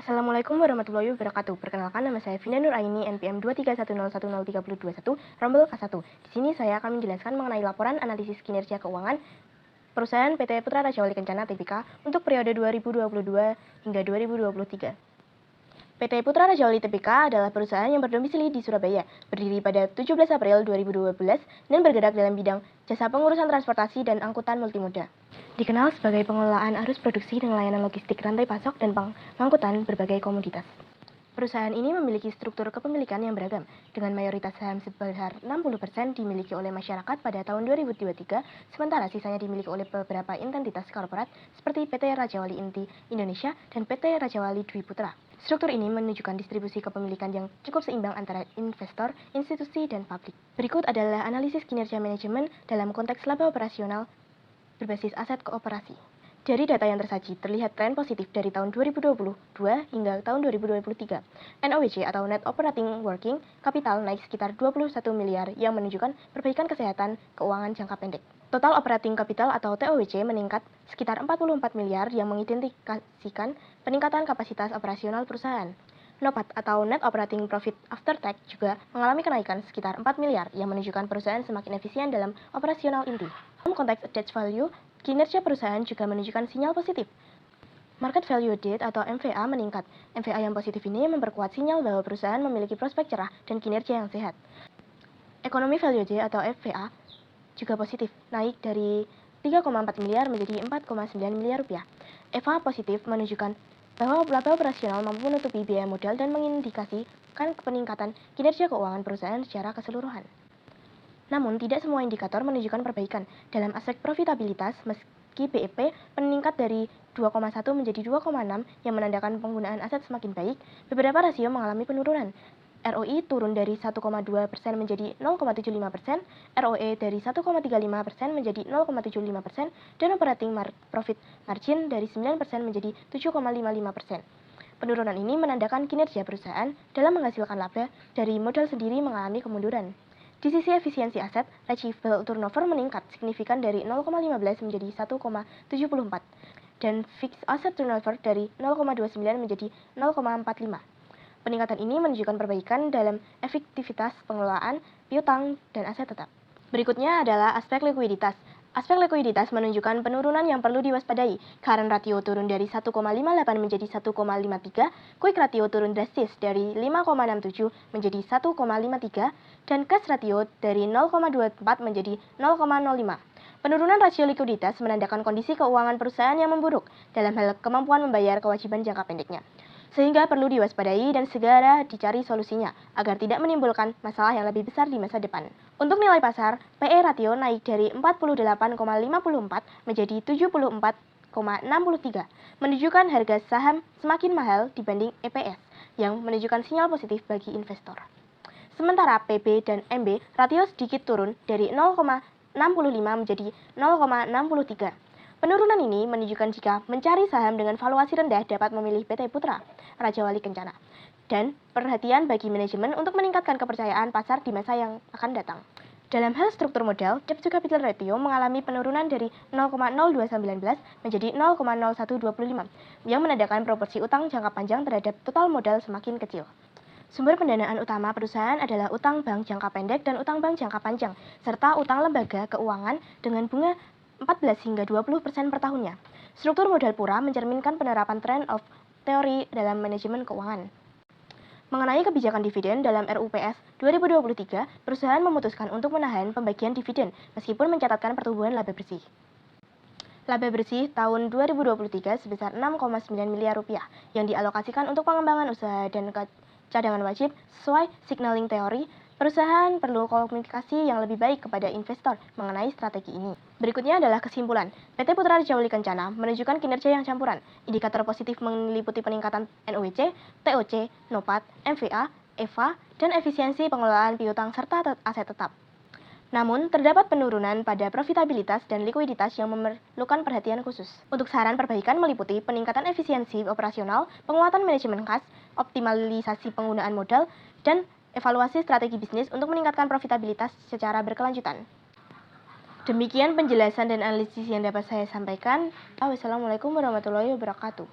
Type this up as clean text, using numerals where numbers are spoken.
Assalamualaikum warahmatullahi wabarakatuh. Perkenalkan, nama saya Vina Nuraini, NPM 23101103021, rombel K1. Di sini saya akan menjelaskan mengenai laporan analisis kinerja keuangan perusahaan PT Putra Raja Wali Kencana Tbk untuk periode 2022 hingga 2023. PT Putra Raja Wali Tbk adalah perusahaan yang berdomisili di Surabaya, berdiri pada 17 April 2012 dan bergerak dalam bidang jasa pengurusan transportasi dan angkutan multimoda. Dikenal sebagai pengelolaan arus produksi dan layanan logistik rantai pasok dan pengangkutan berbagai komoditas. Perusahaan ini memiliki struktur kepemilikan yang beragam, dengan mayoritas saham sebesar 60% dimiliki oleh masyarakat pada tahun 2023, sementara sisanya dimiliki oleh beberapa entitas korporat seperti PT Raja Wali Inti Indonesia dan PT Raja Wali Dwi Putra. Struktur ini menunjukkan distribusi kepemilikan yang cukup seimbang antara investor, institusi, dan publik. Berikut adalah analisis kinerja manajemen dalam konteks laba operasional berbasis aset kooperasi. Dari data yang tersaji, terlihat tren positif dari tahun 2022 hingga tahun 2023. NOWC atau Net Operating Working Capital naik sekitar 21 miliar yang menunjukkan perbaikan kesehatan keuangan jangka pendek. Total Operating Capital atau TOWC meningkat sekitar 44 miliar yang mengindikasikan peningkatan kapasitas operasional perusahaan. NOPAT atau Net Operating Profit After Tax juga mengalami kenaikan sekitar 4 miliar yang menunjukkan perusahaan semakin efisien dalam operasional inti. Dalam konteks attached value, kinerja perusahaan juga menunjukkan sinyal positif. Market Value Date atau MVA meningkat. MVA yang positif ini memperkuat sinyal bahwa perusahaan memiliki prospek cerah dan kinerja yang sehat. Ekonomi Value Day atau FVA juga positif, naik dari 3,4 miliar menjadi 4,9 miliar rupiah. EVA positif menunjukkan bahwa laba operasional mampu menutupi biaya modal dan mengindikasikan peningkatan kinerja keuangan perusahaan secara keseluruhan. Namun, tidak semua indikator menunjukkan perbaikan. Dalam aspek profitabilitas, meski BEP meningkat dari 2,1 menjadi 2,6 yang menandakan penggunaan aset semakin baik, beberapa rasio mengalami penurunan. ROI turun dari 1,2% menjadi 0,75%, ROE dari 1,35% menjadi 0,75%, dan operating profit margin dari 9% menjadi 7,55%. Penurunan ini menandakan kinerja perusahaan dalam menghasilkan laba dari modal sendiri mengalami kemunduran. Di sisi efisiensi aset, ratio turnover meningkat signifikan dari 0,15 menjadi 1,74 dan fixed asset turnover dari 0,29 menjadi 0,45. Peningkatan ini menunjukkan perbaikan dalam efektivitas pengelolaan piutang dan aset tetap. Berikutnya adalah aspek likuiditas. Aspek likuiditas menunjukkan penurunan yang perlu diwaspadai. Current ratio turun dari 1,58 menjadi 1,53, quick ratio turun drastis dari 5,67 menjadi 1,53, dan cash ratio dari 0,24 menjadi 0,05. Penurunan rasio likuiditas menandakan kondisi keuangan perusahaan yang memburuk dalam hal kemampuan membayar kewajiban jangka pendeknya, sehingga perlu diwaspadai dan segera dicari solusinya agar tidak menimbulkan masalah yang lebih besar di masa depan. Untuk nilai pasar, PE ratio naik dari 48,54 menjadi 74,63, menunjukkan harga saham semakin mahal dibanding EPS, yang menunjukkan sinyal positif bagi investor. Sementara PB dan MB ratio sedikit turun dari 0,65 menjadi 0,63. Penurunan ini menunjukkan jika mencari saham dengan valuasi rendah dapat memilih PT Putra Raja Wali Kencana, dan perhatian bagi manajemen untuk meningkatkan kepercayaan pasar di masa yang akan datang. Dalam hal struktur modal, debt to capital ratio mengalami penurunan dari 0,0219 menjadi 0,0125, yang menandakan proporsi utang jangka panjang terhadap total modal semakin kecil. Sumber pendanaan utama perusahaan adalah utang bank jangka pendek dan utang bank jangka panjang, serta utang lembaga keuangan dengan bunga 14 hingga 20% per tahunnya. Struktur modal pura mencerminkan penerapan trend of teori dalam manajemen keuangan. Mengenai kebijakan dividen dalam RUPS 2023, perusahaan memutuskan untuk menahan pembagian dividen meskipun mencatatkan pertumbuhan laba bersih. Laba bersih tahun 2023 sebesar 6,9 miliar rupiah yang dialokasikan untuk pengembangan usaha dan cadangan wajib sesuai signaling teori. Perusahaan perlu komunikasi yang lebih baik kepada investor mengenai strategi ini. Berikutnya adalah kesimpulan. PT Putra Raja Wali Kencana menunjukkan kinerja yang campuran. Indikator positif meliputi peningkatan NOWC, TOC, NOPAT, MVA, EVA, dan efisiensi pengelolaan piutang serta aset tetap. Namun, terdapat penurunan pada profitabilitas dan likuiditas yang memerlukan perhatian khusus. Untuk saran perbaikan meliputi peningkatan efisiensi operasional, penguatan manajemen kas, optimalisasi penggunaan modal, dan evaluasi strategi bisnis untuk meningkatkan profitabilitas secara berkelanjutan. Demikian penjelasan dan analisis yang dapat saya sampaikan. Wassalamualaikum warahmatullahi wabarakatuh.